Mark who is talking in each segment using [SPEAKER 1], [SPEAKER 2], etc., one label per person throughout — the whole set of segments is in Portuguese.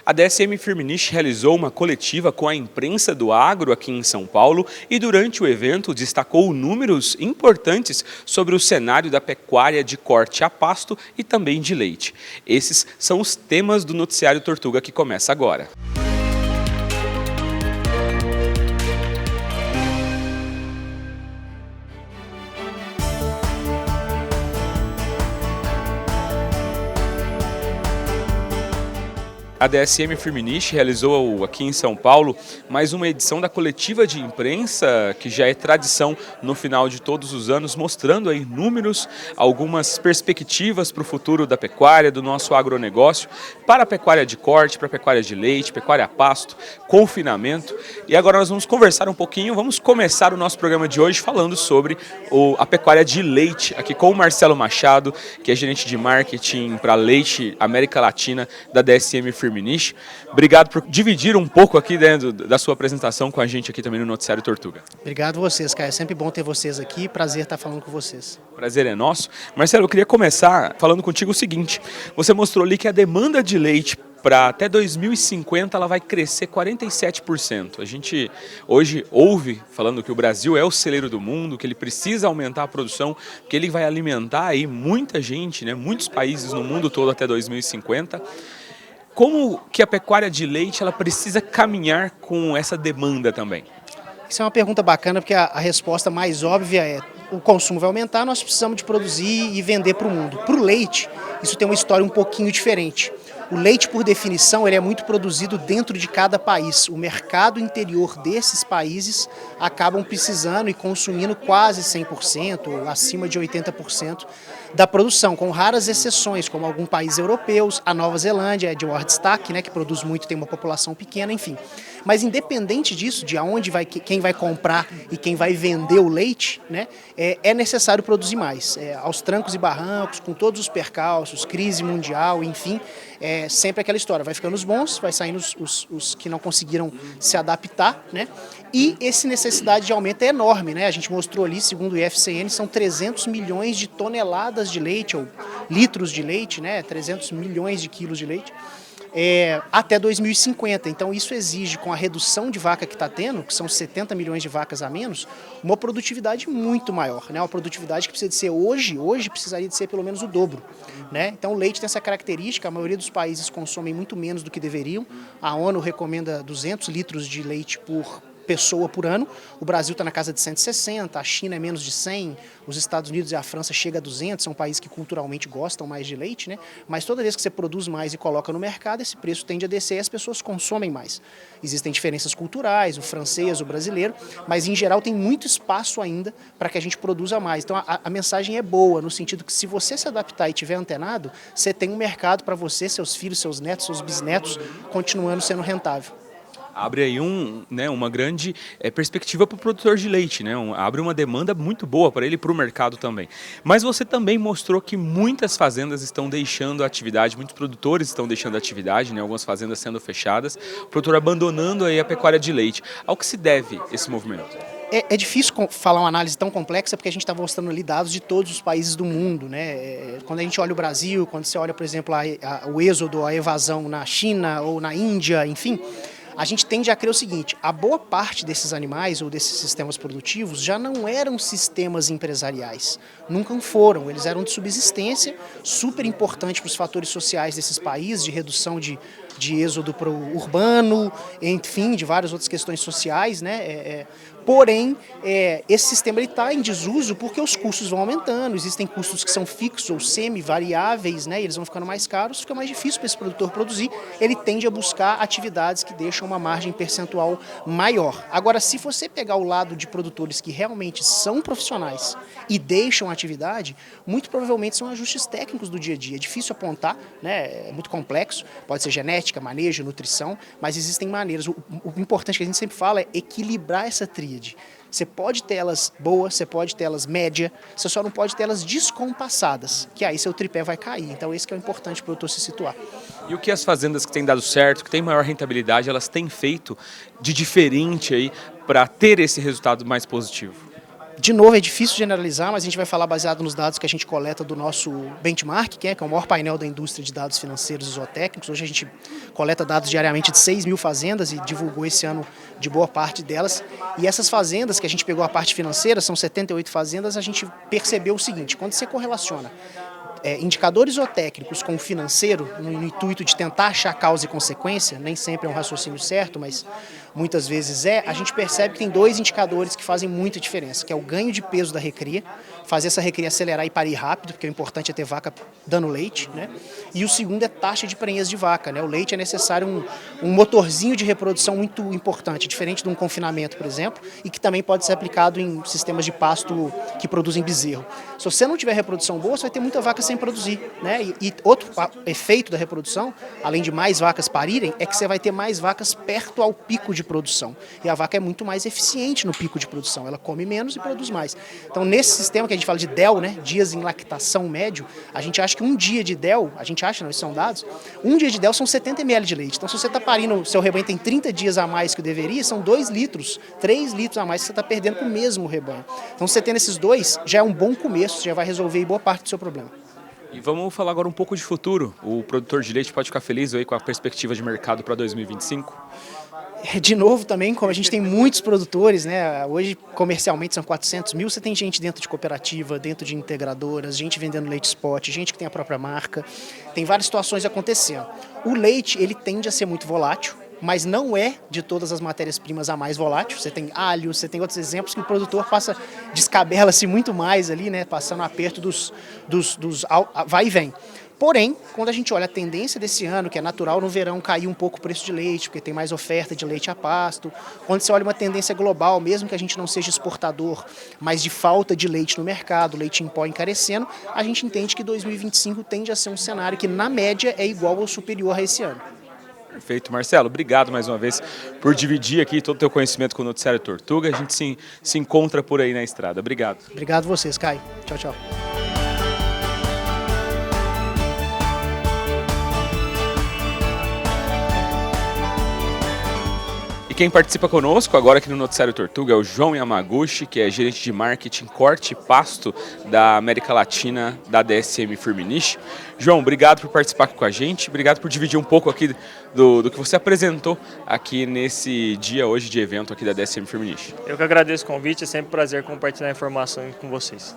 [SPEAKER 1] A DSM Firmenich realizou uma coletiva com a imprensa do agro aqui em São Paulo e durante o evento destacou números importantes sobre o cenário da pecuária de corte a pasto e também de leite. Esses são os temas do noticiário Tortuga que começa agora. A DSM Firmenich realizou aqui em São Paulo mais uma edição da coletiva de imprensa, que já é tradição no final de todos os anos, mostrando aí números, algumas perspectivas para o futuro da pecuária, do nosso agronegócio, para a pecuária de corte, para a pecuária de leite, pecuária a pasto, confinamento. E agora nós vamos conversar um pouquinho, vamos começar o nosso programa de hoje falando sobre a pecuária de leite, aqui com o Marcelo Machado, que é gerente de marketing para leite América Latina da DSM Firmenich. Obrigado por dividir um pouco aqui dentro da sua apresentação com a gente aqui também no Noticiário Tortuga.
[SPEAKER 2] Obrigado vocês, Caio. É sempre bom ter vocês aqui. Prazer estar falando com vocês.
[SPEAKER 1] Prazer é nosso. Marcelo, eu queria começar falando contigo o seguinte. Você mostrou ali que a demanda de leite para até 2050 ela vai crescer 47%. A gente hoje ouve falando que o Brasil é o celeiro do mundo, que ele precisa aumentar a produção, que ele vai alimentar aí muita gente, né, muitos países no mundo todo até 2050. Como que a pecuária de leite ela precisa caminhar com essa demanda também?
[SPEAKER 2] Isso é uma pergunta bacana, porque a resposta mais óbvia é: o consumo vai aumentar, nós precisamos de produzir e vender para o mundo. Para o leite, isso tem uma história um pouquinho diferente. O leite, por definição, ele é muito produzido dentro de cada país. O mercado interior desses países acabam precisando e consumindo quase 100%, ou acima de 80% da produção, com raras exceções, como alguns países europeus, a Nova Zelândia, de maior destaque, né, que produz muito, tem uma população pequena, enfim. Mas independente disso, de aonde quem vai comprar e quem vai vender o leite, né, é necessário produzir mais. Aos trancos e barrancos, com todos os percalços, crise mundial, enfim, sempre aquela história, vai ficando os bons, vai saindo os que não conseguiram se adaptar, né? E essa necessidade de aumento é enorme, né? A gente mostrou ali, segundo o IFCN, são 300 milhões de toneladas de leite, ou litros de leite, né? 300 milhões de quilos de leite, até 2050. Então isso exige, com a redução de vaca que está tendo, que são 70 milhões de vacas a menos, uma produtividade muito maior, né? Uma produtividade que precisa de ser hoje precisaria de ser pelo menos o dobro, né? Então o leite tem essa característica, a maioria dos países consomem muito menos do que deveriam. A ONU recomenda 200 litros de leite por pessoa por ano. O Brasil está na casa de 160, a China é menos de 100, os Estados Unidos e a França chega a 200, são países que culturalmente gostam mais de leite, né? Mas toda vez que você produz mais e coloca no mercado, esse preço tende a descer e as pessoas consomem mais. Existem diferenças culturais, o francês, o brasileiro, mas em geral tem muito espaço ainda para que a gente produza mais. Então a mensagem é boa, no sentido que se você se adaptar e estiver antenado, você tem um mercado para você, seus filhos, seus netos, seus bisnetos, continuando sendo rentável.
[SPEAKER 1] Abre aí uma grande perspectiva para o produtor de leite, né? Abre uma demanda muito boa para ele e para o mercado também. Mas você também mostrou que muitas fazendas estão deixando a atividade, muitos produtores estão deixando a atividade, né? Algumas fazendas sendo fechadas, o produtor abandonando aí a pecuária de leite. Ao que se deve esse movimento?
[SPEAKER 2] É difícil falar uma análise tão complexa porque a gente está mostrando ali dados de todos os países do mundo, né? Quando a gente olha o Brasil, quando você olha, por exemplo, o êxodo, a evasão na China ou na Índia, enfim, a gente tende a crer o seguinte: a boa parte desses animais ou desses sistemas produtivos já não eram sistemas empresariais, nunca foram, eles eram de subsistência, super importante para os fatores sociais desses países, de redução de êxodo para o urbano, enfim, de várias outras questões sociais, né? Porém, esse sistema está em desuso porque os custos vão aumentando, existem custos que são fixos ou semi-variáveis, né? E eles vão ficando mais caros, fica mais difícil para esse produtor produzir, ele tende a buscar atividades que deixam uma margem percentual maior. Agora, se você pegar o lado de produtores que realmente são profissionais e deixam a atividade, muito provavelmente são ajustes técnicos do dia a dia. É difícil apontar, né? É muito complexo, pode ser genética, manejo, nutrição, mas existem maneiras. O importante que a gente sempre fala é equilibrar essa tríade. Você pode ter elas boas, você pode ter elas média, você só não pode ter elas descompassadas, que aí seu tripé vai cair. Então esse que é o importante para o produtor se situar.
[SPEAKER 1] E o que as fazendas que têm dado certo, que têm maior rentabilidade, elas têm feito de diferente aí para ter esse resultado mais positivo?
[SPEAKER 2] De novo, é difícil generalizar, mas a gente vai falar baseado nos dados que a gente coleta do nosso benchmark, que é o maior painel da indústria de dados financeiros e zootécnicos. Hoje a gente coleta dados diariamente de 6 mil fazendas e divulgou esse ano de boa parte delas. E essas fazendas que a gente pegou a parte financeira, são 78 fazendas, a gente percebeu o seguinte: quando você correlaciona indicadores zootécnicos com o financeiro, no intuito de tentar achar causa e consequência, nem sempre é um raciocínio certo, mas muitas vezes a gente percebe que tem dois indicadores que fazem muita diferença, que é o ganho de peso da recria, fazer essa recria acelerar e parir rápido, porque o importante é ter vaca dando leite, né? E o segundo é taxa de prenhez de vaca, né? O leite é necessário um motorzinho de reprodução muito importante, diferente de um confinamento, por exemplo, e que também pode ser aplicado em sistemas de pasto que produzem bezerro. Se você não tiver reprodução boa, você vai ter muita vaca sem produzir, né? E outro efeito da reprodução, além de mais vacas parirem, é que você vai ter mais vacas perto ao pico de produção. E a vaca é muito mais eficiente no pico de produção, ela come menos e produz mais. Então, nesse sistema que a gente fala de DEL, né, dias em lactação médio, a gente acha que um dia de DEL, a gente acha, não, isso são dados, um dia de DEL são 70 ml de leite. Então, se você está parindo, seu rebanho tem 30 dias a mais que o deveria, são 2 litros, 3 litros a mais que você está perdendo para o mesmo rebanho. Então, se você tendo esses dois, já é um bom começo, já vai resolver boa parte do seu problema.
[SPEAKER 1] E vamos falar agora um pouco de futuro. O produtor de leite pode ficar feliz aí com a perspectiva de mercado para 2025?
[SPEAKER 2] De novo também, como a gente tem muitos produtores, né? Hoje comercialmente são 400 mil, você tem gente dentro de cooperativa, dentro de integradoras, gente vendendo leite spot, gente que tem a própria marca, tem várias situações acontecendo. O leite, ele tende a ser muito volátil, mas não é de todas as matérias-primas a mais volátil. Você tem alho, você tem outros exemplos que o produtor descabela-se muito mais ali, né? Passando aperto dos vai e vem. Porém, quando a gente olha a tendência desse ano, que é natural no verão cair um pouco o preço de leite, porque tem mais oferta de leite a pasto, quando você olha uma tendência global, mesmo que a gente não seja exportador, mas de falta de leite no mercado, leite em pó encarecendo, a gente entende que 2025 tende a ser um cenário que, na média, é igual ou superior a esse ano.
[SPEAKER 1] Perfeito, Marcelo. Obrigado mais uma vez por dividir aqui todo o teu conhecimento com o Noticiário Tortuga. A gente se encontra por aí na estrada. Obrigado.
[SPEAKER 2] Obrigado a vocês, Caio. Tchau, tchau.
[SPEAKER 1] Quem participa conosco agora aqui no Noticiário Tortuga é o João Yamaguchi, que é gerente de marketing, corte e pasto da América Latina da DSM Firmenich. João, obrigado por participar aqui com a gente, obrigado por dividir um pouco aqui do que você apresentou aqui nesse dia hoje de evento aqui da DSM Firmenich.
[SPEAKER 3] Eu que agradeço o convite, é sempre um prazer compartilhar informação com vocês.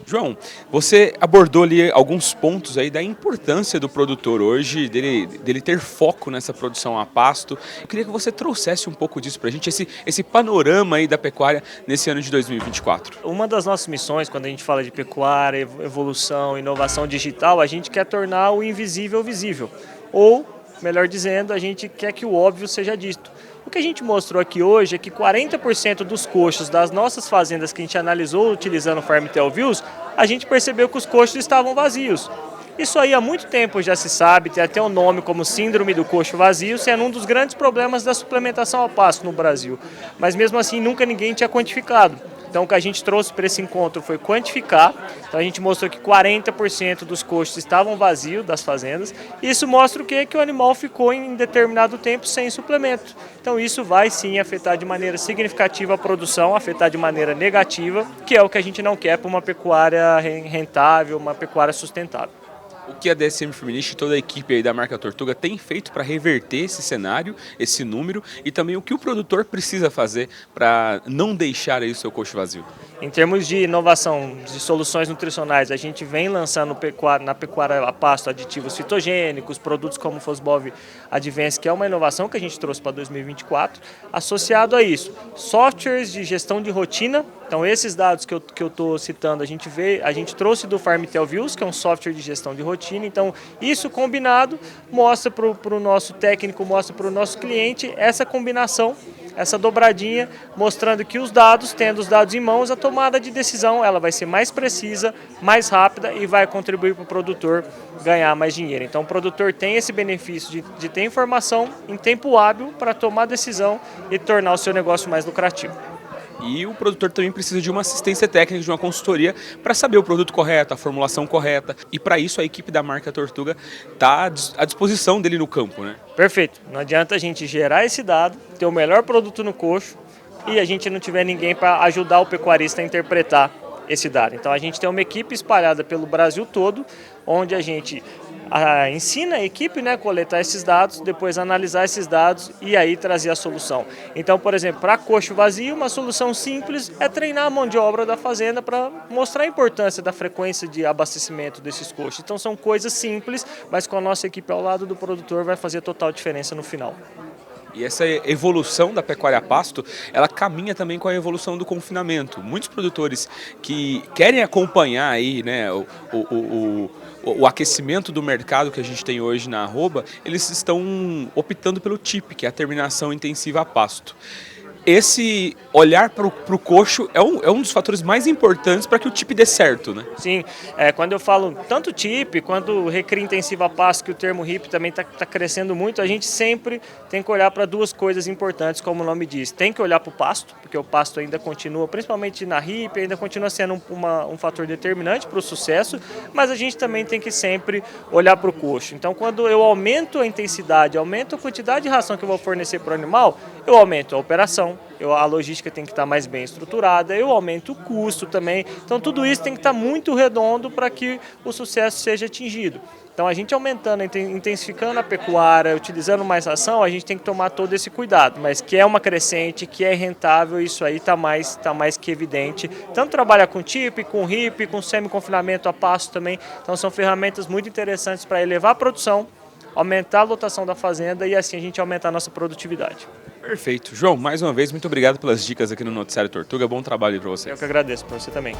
[SPEAKER 1] João, você abordou ali alguns pontos aí da importância do produtor hoje, dele ter foco nessa produção a pasto. Eu queria que você trouxesse um pouco disso para a gente, esse panorama aí da pecuária nesse ano de 2024.
[SPEAKER 3] Uma das nossas missões, quando a gente fala de pecuária, evolução, inovação digital, a gente quer tornar o invisível visível. Ou, melhor dizendo, a gente quer que o óbvio seja dito. O que a gente mostrou aqui hoje é que 40% dos coxos das nossas fazendas que a gente analisou utilizando o FarmTel Views, a gente percebeu que os coxos estavam vazios. Isso aí há muito tempo já se sabe, tem até um nome como síndrome do coxo vazio, sendo um dos grandes problemas da suplementação a pasto no Brasil. Mas mesmo assim nunca ninguém tinha quantificado. Então o que a gente trouxe para esse encontro foi quantificar. Então a gente mostrou que 40% dos coxos estavam vazios das fazendas. Isso mostra o quê? Que o animal ficou em determinado tempo sem suplemento. Então isso vai sim afetar de maneira significativa a produção, afetar de maneira negativa, que é o que a gente não quer para uma pecuária rentável, uma pecuária sustentável.
[SPEAKER 1] O que a DSM Firmenich e toda a equipe aí da marca Tortuga tem feito para reverter esse cenário, esse número, e também o que o produtor precisa fazer para não deixar aí o seu coxo vazio?
[SPEAKER 3] Em termos de inovação de soluções nutricionais, a gente vem lançando na pecuária a pasto aditivos fitogênicos, produtos como o Fosbov Advance, que é uma inovação que a gente trouxe para 2024. Associado a isso, softwares de gestão de rotina. Então esses dados que eu estou citando, a gente trouxe do FarmTel Views, que é um software de gestão de rotina. Então isso combinado mostra para o nosso técnico, mostra para o nosso cliente essa combinação, essa dobradinha, mostrando que os dados, tendo os dados em mãos, a tomada de decisão ela vai ser mais precisa, mais rápida e vai contribuir para o produtor ganhar mais dinheiro. Então o produtor tem esse benefício de ter informação em tempo hábil para tomar decisão e tornar o seu negócio mais lucrativo.
[SPEAKER 1] E o produtor também precisa de uma assistência técnica, de uma consultoria para saber o produto correto, a formulação correta. E para isso a equipe da marca Tortuga está à disposição dele no campo, né?
[SPEAKER 3] Perfeito. Não adianta a gente gerar esse dado, ter o melhor produto no coxo, e a gente não tiver ninguém para ajudar o pecuarista a interpretar esse dado. Então a gente tem uma equipe espalhada pelo Brasil todo, onde a gente ensina a equipe, né, a coletar esses dados, depois analisar esses dados e aí trazer a solução. Então, por exemplo, para coxo vazio, uma solução simples é treinar a mão de obra da fazenda para mostrar a importância da frequência de abastecimento desses coxos. Então são coisas simples, mas com a nossa equipe ao lado do produtor vai fazer total diferença no final.
[SPEAKER 1] E essa evolução da pecuária a pasto, ela caminha também com a evolução do confinamento. Muitos produtores que querem acompanhar aí, né, o aquecimento do mercado que a gente tem hoje na arroba, eles estão optando pelo TIP, que é a terminação intensiva a pasto. Esse olhar para o coxo é um dos fatores mais importantes para que o TIP dê certo, né?
[SPEAKER 3] Sim, quando eu falo tanto TIP quanto recria intensiva a pasto, que o termo RIP também está crescendo muito, a gente sempre tem que olhar para duas coisas importantes, como o nome diz. Tem que olhar para o pasto, porque o pasto ainda continua, principalmente na RIP, ainda continua sendo um fator determinante para o sucesso, mas a gente também tem que sempre olhar para o coxo. Então, quando eu aumento a intensidade, aumento a quantidade de ração que eu vou fornecer para o animal, eu aumento a operação, a logística tem que estar mais bem estruturada, eu aumento o custo também. Então tudo isso tem que estar muito redondo para que o sucesso seja atingido. Então a gente aumentando, intensificando a pecuária, utilizando mais ração, a gente tem que tomar todo esse cuidado. Mas que é uma crescente, que é rentável, isso aí está mais que evidente. Tanto trabalhar com TIP, com RIP, com semi-confinamento a pasto também. Então são ferramentas muito interessantes para elevar a produção, aumentar a lotação da fazenda e assim a gente aumentar a nossa produtividade.
[SPEAKER 1] Perfeito. João, mais uma vez, muito obrigado pelas dicas aqui no Noticiário Tortuga. Bom trabalho aí para vocês.
[SPEAKER 3] Eu que agradeço, para você também.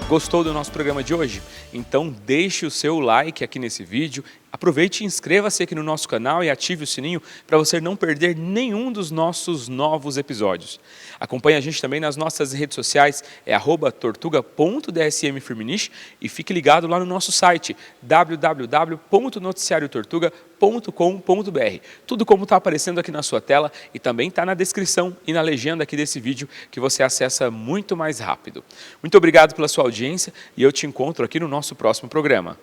[SPEAKER 1] Gostou do nosso programa de hoje? Então deixe o seu like aqui nesse vídeo, aproveite e inscreva-se aqui no nosso canal e ative o sininho para você não perder nenhum dos nossos novos episódios. Acompanhe a gente também nas nossas redes sociais, é @tortuga.dsmfirminish e fique ligado lá no nosso site www.noticiariotortuga.com.br. Tudo como está aparecendo aqui na sua tela e também está na descrição e na legenda aqui desse vídeo que você acessa muito mais rápido. Muito obrigado pela sua audiência e eu te encontro aqui no nosso próximo programa.